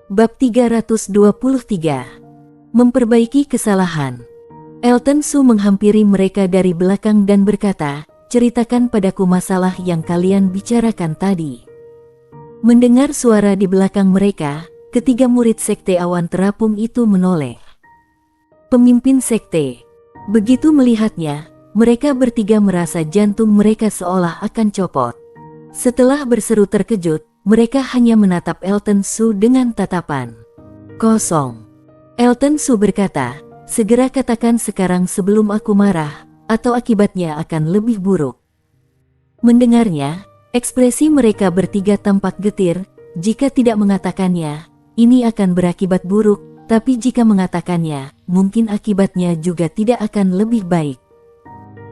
Bab 323. Memperbaiki kesalahan. Elton Su menghampiri mereka dari belakang dan berkata, "Ceritakan padaku masalah yang kalian bicarakan tadi." Mendengar suara di belakang mereka, ketiga murid sekte awan terapung itu menoleh. Pemimpin sekte. Begitu melihatnya, mereka bertiga merasa jantung mereka seolah akan copot. Setelah berseru terkejut, mereka hanya menatap Elton Su dengan tatapan kosong. Elton Su berkata, "Segera katakan sekarang sebelum aku marah, atau akibatnya akan lebih buruk." Mendengarnya, ekspresi mereka bertiga tampak getir. Jika tidak mengatakannya, ini akan berakibat buruk, tapi jika mengatakannya, mungkin akibatnya juga tidak akan lebih baik.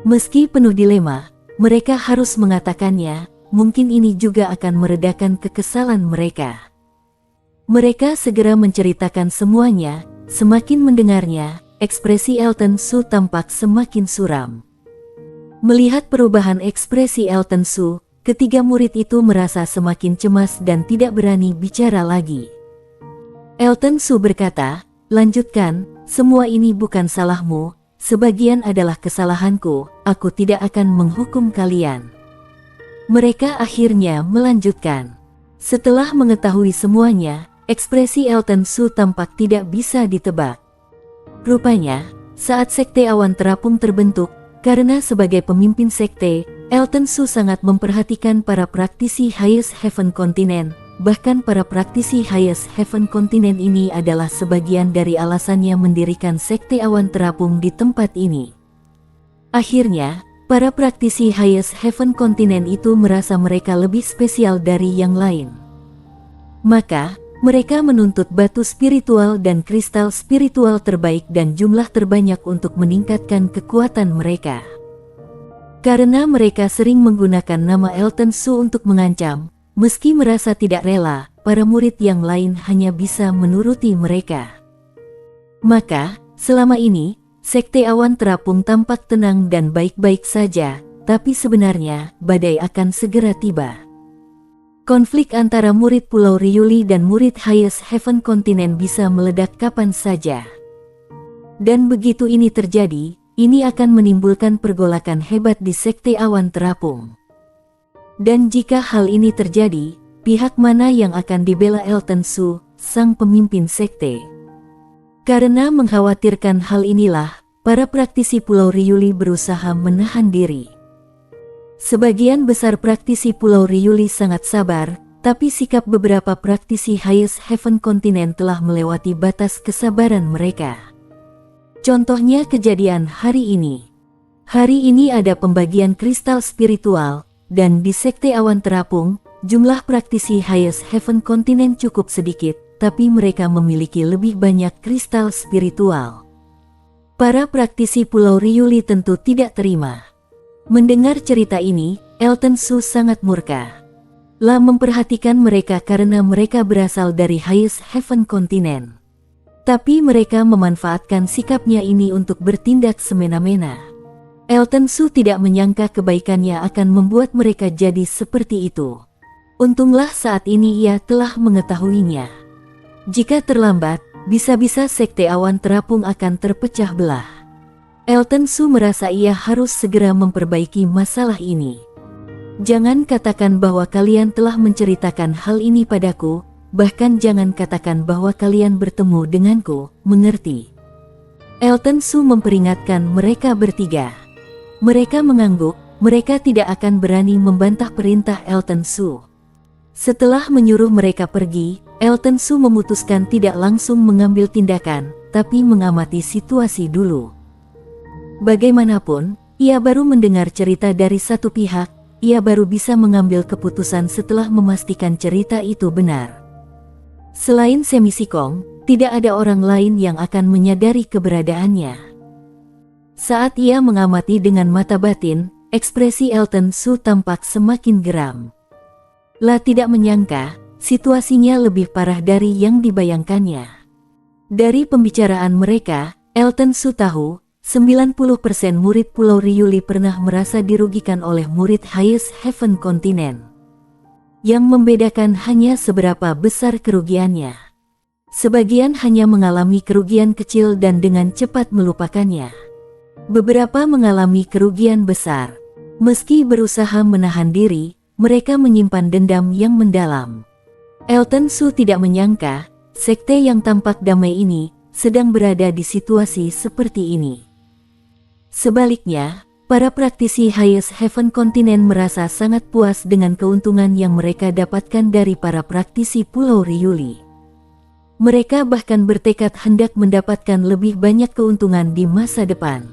Meski penuh dilema, mereka harus mengatakannya. Mungkin ini juga akan meredakan kekesalan mereka. Mereka segera menceritakan semuanya. Semakin mendengarnya, ekspresi Elton Su tampak semakin suram. Melihat perubahan ekspresi Elton Su, ketiga murid itu merasa semakin cemas dan tidak berani bicara lagi. Elton Su berkata, "Lanjutkan, semua ini bukan salahmu, sebagian adalah kesalahanku, aku tidak akan menghukum kalian." Mereka akhirnya melanjutkan. Setelah mengetahui semuanya, ekspresi Elton Su tampak tidak bisa ditebak. Rupanya, saat sekte awan terapung terbentuk, karena sebagai pemimpin sekte, Elton Su sangat memperhatikan para praktisi Highest Heaven Continent. Bahkan para praktisi Highest Heaven Continent ini adalah sebagian dari alasannya mendirikan sekte awan terapung di tempat ini. Akhirnya, para praktisi Highest Heaven Continent itu merasa mereka lebih spesial dari yang lain. Maka, mereka menuntut batu spiritual dan kristal spiritual terbaik dan jumlah terbanyak untuk meningkatkan kekuatan mereka. Karena mereka sering menggunakan nama Elton Su untuk mengancam, meski merasa tidak rela, para murid yang lain hanya bisa menuruti mereka. Maka, selama ini, sekte awan terapung tampak tenang dan baik-baik saja, tapi sebenarnya badai akan segera tiba. Konflik antara murid Pulau Ryuli dan murid Highest Heaven Continent bisa meledak kapan saja. Dan begitu ini terjadi, ini akan menimbulkan pergolakan hebat di sekte awan terapung. Dan jika hal ini terjadi, pihak mana yang akan dibela Elton Su, sang pemimpin sekte? Karena mengkhawatirkan hal inilah, para praktisi Pulau Ryuli berusaha menahan diri. Sebagian besar praktisi Pulau Ryuli sangat sabar, tapi sikap beberapa praktisi Highest Heaven Continent telah melewati batas kesabaran mereka. Contohnya kejadian hari ini. Hari ini ada pembagian kristal spiritual, dan di sekte awan terapung, jumlah praktisi Highest Heaven Continent cukup sedikit, tapi mereka memiliki lebih banyak kristal spiritual. Para praktisi Pulau Ryuli tentu tidak terima. Mendengar cerita ini, Elton Su sangat murka. Lah memperhatikan mereka karena mereka berasal dari Highest Heaven Continent. Tapi mereka memanfaatkan sikapnya ini untuk bertindak semena-mena. Elton Su tidak menyangka kebaikannya akan membuat mereka jadi seperti itu. Untunglah saat ini ia telah mengetahuinya. Jika terlambat, bisa-bisa sekte awan terapung akan terpecah belah. Elton Su merasa ia harus segera memperbaiki masalah ini. "Jangan katakan bahwa kalian telah menceritakan hal ini padaku, bahkan jangan katakan bahwa kalian bertemu denganku, mengerti?" Elton Su memperingatkan mereka bertiga. Mereka mengangguk, mereka tidak akan berani membantah perintah Elton Su. Setelah menyuruh mereka pergi, Elton Su memutuskan tidak langsung mengambil tindakan, tapi mengamati situasi dulu. Bagaimanapun, ia baru mendengar cerita dari satu pihak, ia baru bisa mengambil keputusan setelah memastikan cerita itu benar. Selain Semi Sikong, tidak ada orang lain yang akan menyadari keberadaannya. Saat ia mengamati dengan mata batin, ekspresi Elton Su tampak semakin geram. Lah tidak menyangka, situasinya lebih parah dari yang dibayangkannya. Dari pembicaraan mereka, Elton Su tahu, 90% murid Pulau Ryuli pernah merasa dirugikan oleh murid Highest Heaven Continent. Yang membedakan hanya seberapa besar kerugiannya. Sebagian hanya mengalami kerugian kecil dan dengan cepat melupakannya. Beberapa mengalami kerugian besar. Meski berusaha menahan diri, mereka menyimpan dendam yang mendalam. Elton Su tidak menyangka, sekte yang tampak damai ini sedang berada di situasi seperti ini. Sebaliknya, para praktisi Highest Heaven Continent merasa sangat puas dengan keuntungan yang mereka dapatkan dari para praktisi Pulau Ryuli. Mereka bahkan bertekad hendak mendapatkan lebih banyak keuntungan di masa depan.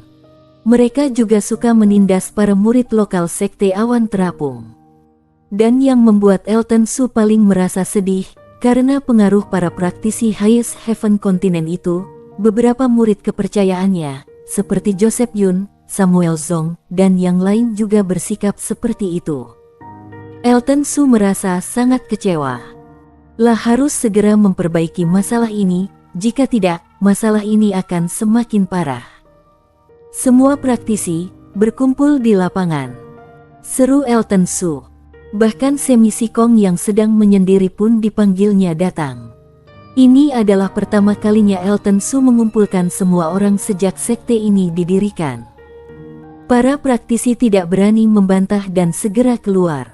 Mereka juga suka menindas para murid lokal sekte awan terapung. Dan yang membuat Elton Su paling merasa sedih, karena pengaruh para praktisi Highest Heaven Continent itu, beberapa murid kepercayaannya, seperti Joseph Yun, Samuel Zong, dan yang lain juga bersikap seperti itu. Elton Su merasa sangat kecewa. Lah harus segera memperbaiki masalah ini, jika tidak, masalah ini akan semakin parah. Semua praktisi berkumpul di lapangan. Seru Elton Su. Bahkan Semi Sikong yang sedang menyendiri pun dipanggilnya datang. Ini adalah pertama kalinya Elton Su mengumpulkan semua orang sejak sekte ini didirikan. Para praktisi tidak berani membantah dan segera keluar.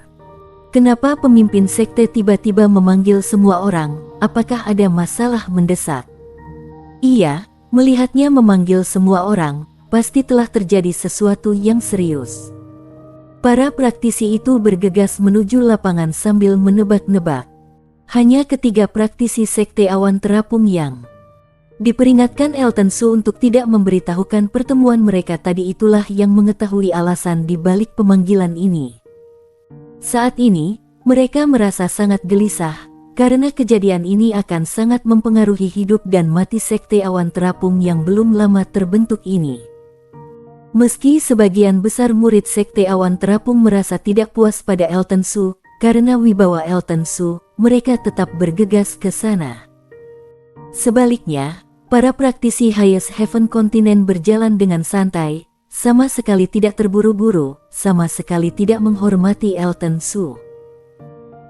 Kenapa pemimpin sekte tiba-tiba memanggil semua orang? Apakah ada masalah mendesak? Iya, melihatnya memanggil semua orang, pasti telah terjadi sesuatu yang serius. Para praktisi itu bergegas menuju lapangan sambil menebak-nebak. Hanya ketiga praktisi sekte awan terapung yang diperingatkan Elton Su untuk tidak memberitahukan pertemuan mereka tadi itulah yang mengetahui alasan di balik pemanggilan ini. Saat ini, mereka merasa sangat gelisah, karena kejadian ini akan sangat mempengaruhi hidup dan mati sekte awan terapung yang belum lama terbentuk ini. Meski sebagian besar murid sekte awan terapung merasa tidak puas pada Elton Su, karena wibawa Elton Su, mereka tetap bergegas ke sana. Sebaliknya, para praktisi Highest Heaven Continent berjalan dengan santai, sama sekali tidak terburu-buru, sama sekali tidak menghormati Elton Su.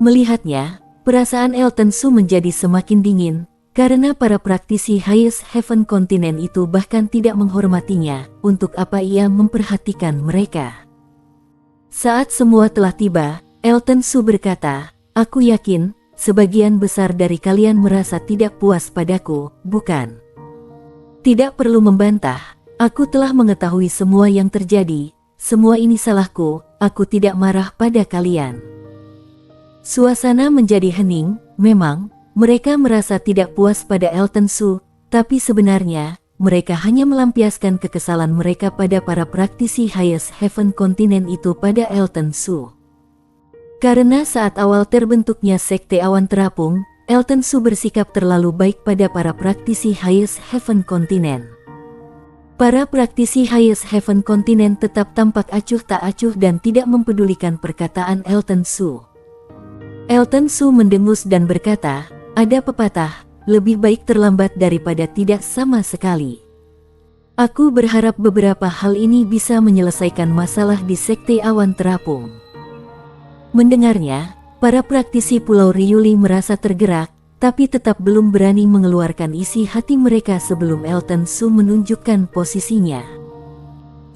Melihatnya, perasaan Elton Su menjadi semakin dingin, karena para praktisi Highest Heaven Continent itu bahkan tidak menghormatinya. Untuk apa ia memperhatikan mereka? Saat semua telah tiba, Elton Su berkata, "Aku yakin, sebagian besar dari kalian merasa tidak puas padaku, bukan? Tidak perlu membantah. Aku telah mengetahui semua yang terjadi, semua ini salahku, aku tidak marah pada kalian." Suasana menjadi hening. Memang, mereka merasa tidak puas pada Elton Su, tapi sebenarnya, mereka hanya melampiaskan kekesalan mereka pada para praktisi Highest Heaven Continent itu pada Elton Su. Karena saat awal terbentuknya sekte awan terapung, Elton Su bersikap terlalu baik pada para praktisi Highest Heaven Continent. Para praktisi Highest Heaven Continent tetap tampak acuh tak acuh dan tidak mempedulikan perkataan Elton Su. Elton Su mendengus dan berkata, "Ada pepatah, lebih baik terlambat daripada tidak sama sekali. Aku berharap beberapa hal ini bisa menyelesaikan masalah di sekte awan terapung." Mendengarnya, para praktisi Pulau Ryuli merasa tergerak, tapi tetap belum berani mengeluarkan isi hati mereka sebelum Elton Su menunjukkan posisinya.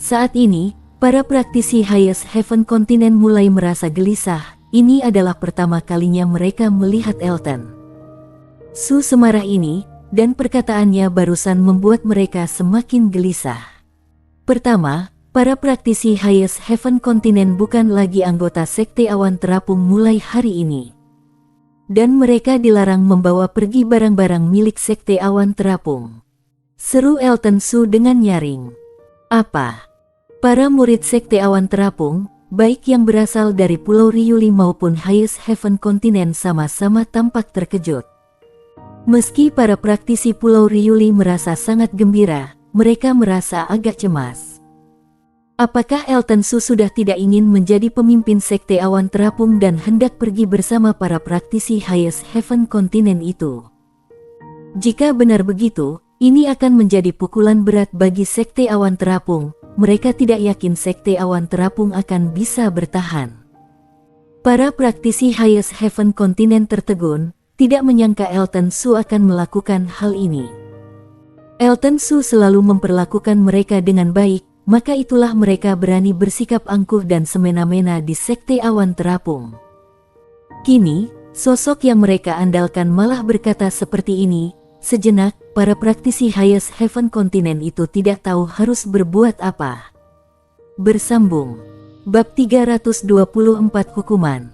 Saat ini, para praktisi Highest Heaven Continent mulai merasa gelisah. Ini adalah pertama kalinya mereka melihat Elton Su semarah ini, dan perkataannya barusan membuat mereka semakin gelisah. Pertama, para praktisi Highest Heaven Continent bukan lagi anggota sekte awan terapung mulai hari ini. Dan mereka dilarang membawa pergi barang-barang milik sekte awan terapung. Seru Elton Su dengan nyaring. Apa? Para murid sekte awan terapung, baik yang berasal dari Pulau Ryuli maupun Highest Heaven Continent sama-sama tampak terkejut. Meski para praktisi Pulau Ryuli merasa sangat gembira, mereka merasa agak cemas. Apakah Elton Su sudah tidak ingin menjadi pemimpin sekte awan terapung dan hendak pergi bersama para praktisi Highest Heaven Continent itu? Jika benar begitu, ini akan menjadi pukulan berat bagi sekte awan terapung. Mereka tidak yakin sekte awan terapung akan bisa bertahan. Para praktisi Highest Heaven Continent tertegun, tidak menyangka Elton Su akan melakukan hal ini. Elton Su selalu memperlakukan mereka dengan baik, maka itulah mereka berani bersikap angkuh dan semena-mena di Sekte Awan Terapung. Kini, sosok yang mereka andalkan malah berkata seperti ini. Sejenak, para praktisi Highest Heaven Continent itu tidak tahu harus berbuat apa. Bersambung. Bab 324 Hukuman.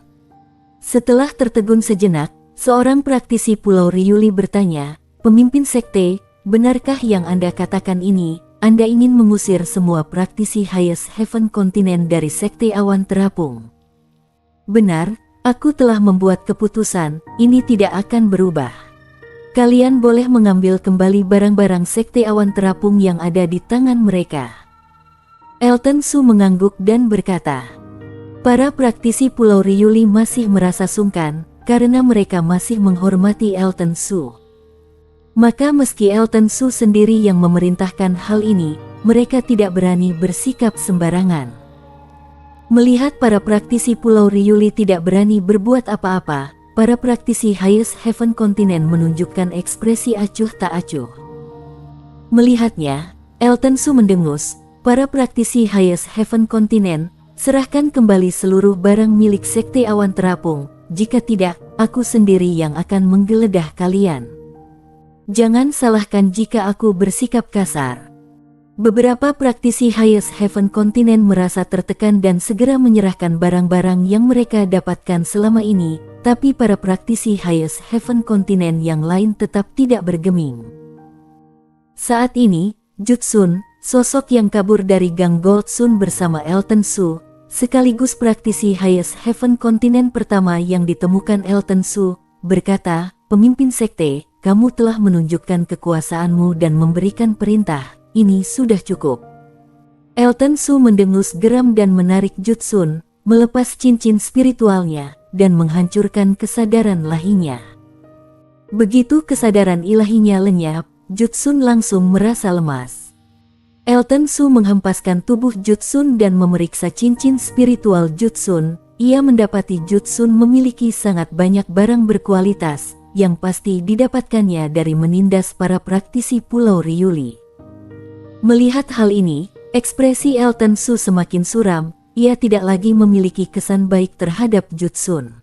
Setelah tertegun sejenak, seorang praktisi Pulau Riuli bertanya, "Pemimpin sekte, benarkah yang Anda katakan ini? Anda ingin mengusir semua praktisi Highest Heaven Continent dari Sekte Awan Terapung?" "Benar, aku telah membuat keputusan, ini tidak akan berubah. Kalian boleh mengambil kembali barang-barang Sekte Awan Terapung yang ada di tangan mereka." Elton Su mengangguk dan berkata, para praktisi Pulau Riuli masih merasa sungkan, karena mereka masih menghormati Elton Su. Maka meski Elton Su sendiri yang memerintahkan hal ini, mereka tidak berani bersikap sembarangan. Melihat para praktisi Pulau Riuli tidak berani berbuat apa-apa, para praktisi Highest Heaven Continent menunjukkan ekspresi acuh tak acuh. Melihatnya, Elton Su mendengus, "Para praktisi Highest Heaven Continent, serahkan kembali seluruh barang milik Sekte Awan Terapung, jika tidak, aku sendiri yang akan menggeledah kalian. Jangan salahkan jika aku bersikap kasar." Beberapa praktisi Highest Heaven Continent merasa tertekan dan segera menyerahkan barang-barang yang mereka dapatkan selama ini, tapi para praktisi Highest Heaven Continent yang lain tetap tidak bergeming. Saat ini, Jutsun, sosok yang kabur dari Gang Gold Sun bersama Elton Su, sekaligus praktisi Highest Heaven Continent pertama yang ditemukan Elton Su, berkata, "Pemimpin sekte, kamu telah menunjukkan kekuasaanmu dan memberikan perintah, ini sudah cukup." Elton Su mendengus geram dan menarik Jutsun, melepas cincin spiritualnya, dan menghancurkan kesadaran lahinya. Begitu kesadaran ilahinya lenyap, Jutsun langsung merasa lemas. Elton Su menghempaskan tubuh Jutsun dan memeriksa cincin spiritual Jutsun. Ia mendapati Jutsun memiliki sangat banyak barang berkualitas, yang pasti didapatkannya dari menindas para praktisi Pulau Riuli. Melihat hal ini, ekspresi Elton Su semakin suram. Ia tidak lagi memiliki kesan baik terhadap Jutsun.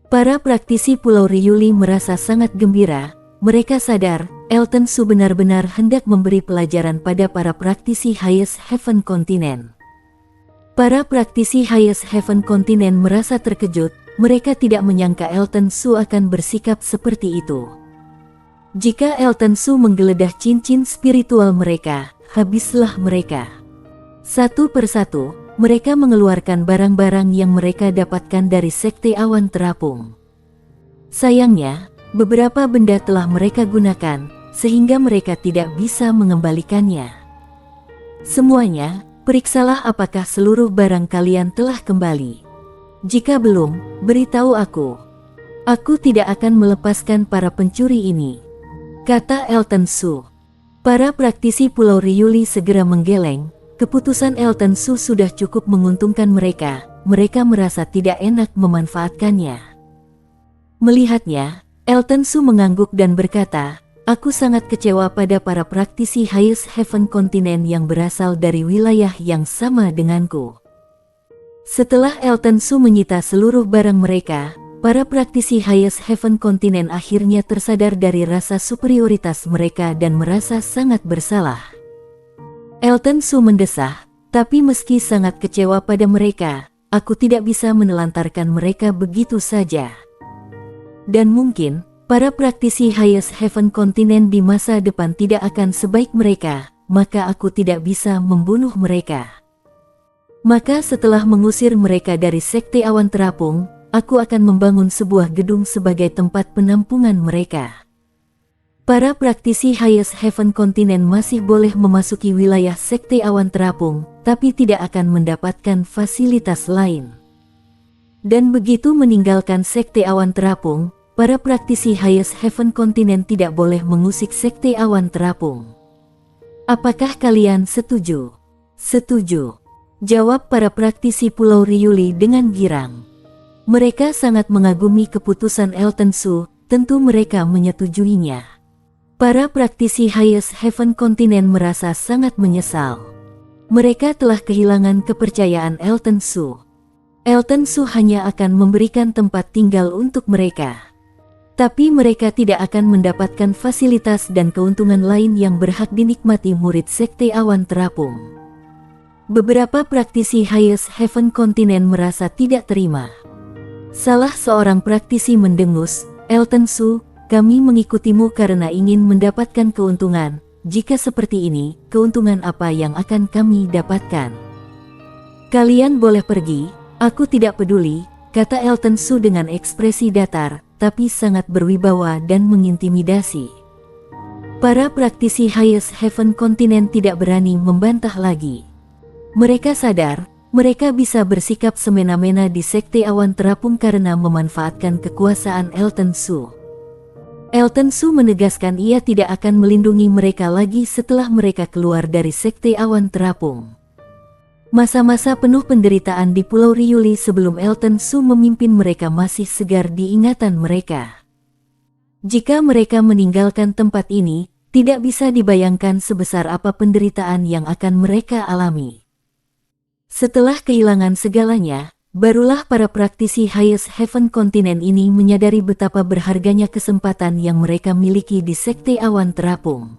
Para praktisi Pulau Riuli merasa sangat gembira. Mereka sadar, Elton Su benar-benar hendak memberi pelajaran pada para praktisi Highest Heaven Continent. Para praktisi Highest Heaven Continent merasa terkejut, mereka tidak menyangka Elton Su akan bersikap seperti itu. Jika Elton Su menggeledah cincin spiritual mereka, habislah mereka. Satu persatu, mereka mengeluarkan barang-barang yang mereka dapatkan dari Sekte Awan Terapung. Sayangnya, beberapa benda telah mereka gunakan, sehingga mereka tidak bisa mengembalikannya. Semuanya, periksalah apakah seluruh barang kalian telah kembali. Jika belum, beritahu aku. Aku tidak akan melepaskan para pencuri ini, kata Elton Su. Para praktisi Pulau Riuli segera menggeleng. Keputusan Elton Su sudah cukup menguntungkan mereka. Mereka merasa tidak enak memanfaatkannya. Melihatnya, Elton Su mengangguk dan berkata, "Aku sangat kecewa pada para praktisi Highest Heaven Continent yang berasal dari wilayah yang sama denganku." Setelah Elton Su menyita seluruh barang mereka, para praktisi Highest Heaven Continent akhirnya tersadar dari rasa superioritas mereka dan merasa sangat bersalah. Elton Su mendesah, "Tapi meski sangat kecewa pada mereka, aku tidak bisa menelantarkan mereka begitu saja. Dan mungkin, para praktisi Highest Heaven Continent di masa depan tidak akan sebaik mereka, maka aku tidak bisa membunuh mereka. Maka setelah mengusir mereka dari Sekte Awan Terapung, aku akan membangun sebuah gedung sebagai tempat penampungan mereka." Para praktisi Highest Heaven Continent masih boleh memasuki wilayah Sekte Awan Terapung, tapi tidak akan mendapatkan fasilitas lain. Dan begitu meninggalkan Sekte Awan Terapung, para praktisi Highest Heaven Continent tidak boleh mengusik Sekte Awan Terapung. Apakah kalian setuju? Setuju, jawab para praktisi Pulau Riuli dengan girang. Mereka sangat mengagumi keputusan Elton Su, tentu mereka menyetujuinya. Para praktisi Highest Heaven Continent merasa sangat menyesal. Mereka telah kehilangan kepercayaan Elton Su. Elton Su hanya akan memberikan tempat tinggal untuk mereka. Tapi mereka tidak akan mendapatkan fasilitas dan keuntungan lain yang berhak dinikmati murid Sekte Awan Terapung. Beberapa praktisi Highest Heaven Continent merasa tidak terima. Salah seorang praktisi mendengus, "Elton Su, kami mengikutimu karena ingin mendapatkan keuntungan. Jika seperti ini, keuntungan apa yang akan kami dapatkan? Kalian boleh pergi. Aku tidak peduli," kata Elton Su dengan ekspresi datar, tapi sangat berwibawa dan mengintimidasi. Para praktisi Highest Heaven Continent tidak berani membantah lagi. Mereka sadar, mereka bisa bersikap semena-mena di Sekte Awan Terapung karena memanfaatkan kekuasaan Elton Su. Elton Su menegaskan ia tidak akan melindungi mereka lagi setelah mereka keluar dari Sekte Awan Terapung. Masa-masa penuh penderitaan di Pulau Riuli sebelum Elton Su memimpin mereka masih segar di ingatan mereka. Jika mereka meninggalkan tempat ini, tidak bisa dibayangkan sebesar apa penderitaan yang akan mereka alami. Setelah kehilangan segalanya, barulah para praktisi Highest Heaven Continent ini menyadari betapa berharganya kesempatan yang mereka miliki di Sekte Awan Terapung.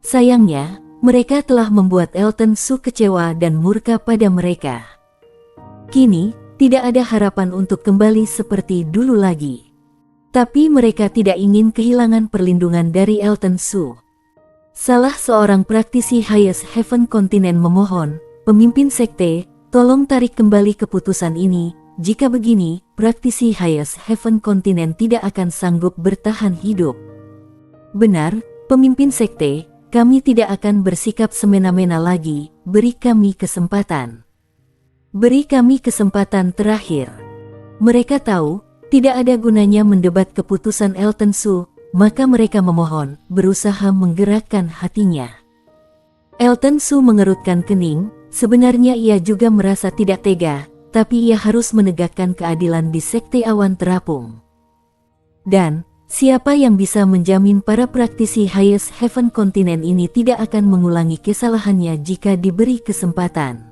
Sayangnya, mereka telah membuat Elton Su kecewa dan murka pada mereka. Kini, tidak ada harapan untuk kembali seperti dulu lagi. Tapi mereka tidak ingin kehilangan perlindungan dari Elton Su. Salah seorang praktisi Highest Heaven Continent memohon, "Pemimpin sekte, tolong tarik kembali keputusan ini. Jika begini, praktisi Highest Heaven Continent tidak akan sanggup bertahan hidup." "Benar, pemimpin sekte. Kami tidak akan bersikap semena-mena lagi, beri kami kesempatan. Beri kami kesempatan terakhir." Mereka tahu, tidak ada gunanya mendebat keputusan Elton Su, maka mereka memohon, berusaha menggerakkan hatinya. Elton Su mengerutkan kening, sebenarnya ia juga merasa tidak tega, tapi ia harus menegakkan keadilan di Sekte Awan Terapung. Dan siapa yang bisa menjamin para praktisi Highest Heaven Continent ini tidak akan mengulangi kesalahannya jika diberi kesempatan?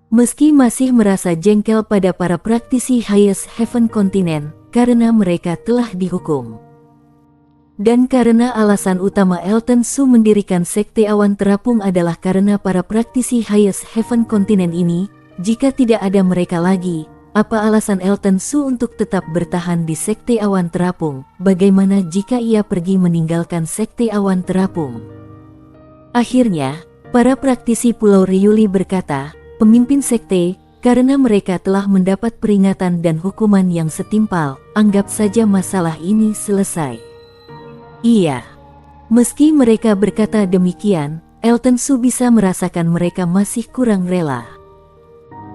Meski masih merasa jengkel pada para praktisi Highest Heaven Continent karena mereka telah dihukum. Dan karena alasan utama Elton Su mendirikan Sekte Awan Terapung adalah karena para praktisi Highest Heaven Continent ini, jika tidak ada mereka lagi, apa alasan Elton Su untuk tetap bertahan di Sekte Awan Terapung? Bagaimana jika ia pergi meninggalkan Sekte Awan Terapung? Akhirnya, para praktisi Pulau Riuli berkata, "Pemimpin sekte, karena mereka telah mendapat peringatan dan hukuman yang setimpal, anggap saja masalah ini selesai." Iya. Meski mereka berkata demikian, Elton Su bisa merasakan mereka masih kurang rela.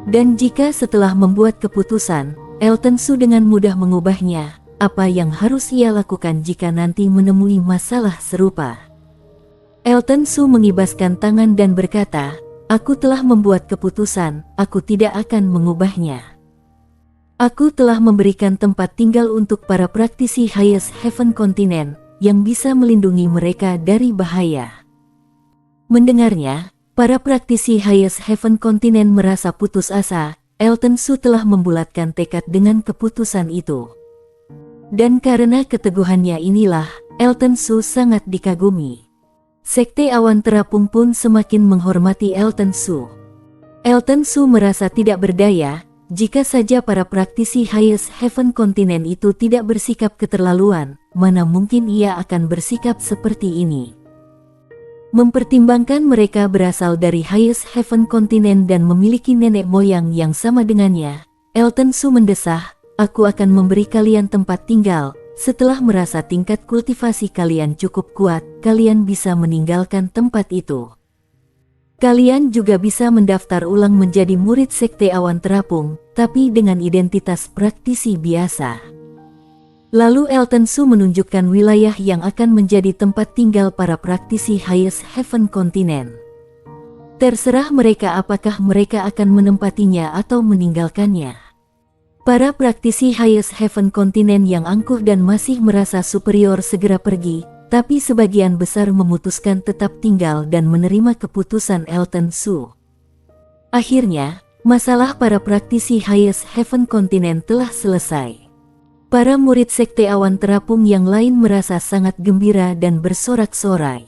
Dan jika setelah membuat keputusan, Elton Su dengan mudah mengubahnya, apa yang harus ia lakukan jika nanti menemui masalah serupa? Elton Su mengibaskan tangan dan berkata, "Aku telah membuat keputusan, aku tidak akan mengubahnya. Aku telah memberikan tempat tinggal untuk para praktisi Highest Heaven Continent, yang bisa melindungi mereka dari bahaya." Mendengarnya, para praktisi Highest Heaven Continent merasa putus asa. Elton Su telah membulatkan tekad dengan keputusan itu. Dan karena keteguhannya inilah, Elton Su sangat dikagumi. Sekte Awan Terapung pun semakin menghormati Elton Su. Elton Su merasa tidak berdaya, jika saja para praktisi Highest Heaven Continent itu tidak bersikap keterlaluan, mana mungkin ia akan bersikap seperti ini. Mempertimbangkan mereka berasal dari Highest Heaven Continent dan memiliki nenek moyang yang sama dengannya, Elton Su mendesah, "Aku akan memberi kalian tempat tinggal. Setelah merasa tingkat kultivasi kalian cukup kuat, kalian bisa meninggalkan tempat itu. Kalian juga bisa mendaftar ulang menjadi murid Sekte Awan Terapung, tapi dengan identitas praktisi biasa." Lalu Elton Su menunjukkan wilayah yang akan menjadi tempat tinggal para praktisi Highest Heaven Continent. Terserah mereka apakah mereka akan menempatinya atau meninggalkannya. Para praktisi Highest Heaven kontinen yang angkuh dan masih merasa superior segera pergi, tapi sebagian besar memutuskan tetap tinggal dan menerima keputusan Elton Su. Akhirnya, masalah para praktisi Highest Heaven kontinen telah selesai. Para murid sekte awan terapung yang lain merasa sangat gembira dan bersorak-sorai.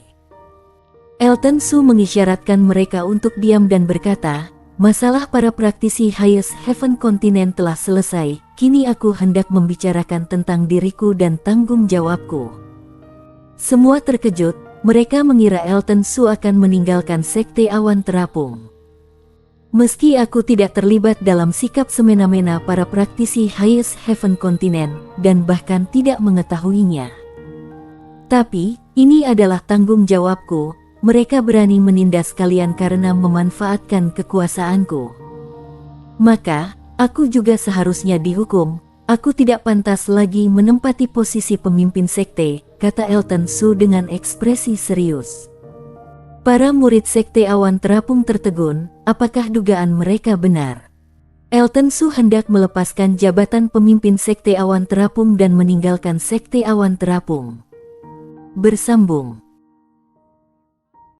Elton Su mengisyaratkan mereka untuk diam dan berkata, "Masalah para praktisi Highest Heaven kontinen telah selesai, kini aku hendak membicarakan tentang diriku dan tanggung jawabku." Semua terkejut, mereka mengira Elton Su akan meninggalkan sekte awan terapung. "Meski aku tidak terlibat dalam sikap semena-mena para praktisi Highest Heaven kontinen, dan bahkan tidak mengetahuinya. Tapi, ini adalah tanggung jawabku. Mereka berani menindas kalian karena memanfaatkan kekuasaanku. Maka, aku juga seharusnya dihukum. Aku tidak pantas lagi menempati posisi pemimpin sekte," kata Elton Su dengan ekspresi serius. Para murid sekte awan terapung tertegun, apakah dugaan mereka benar? Elton Su hendak melepaskan jabatan pemimpin sekte awan terapung dan meninggalkan sekte awan terapung. Bersambung.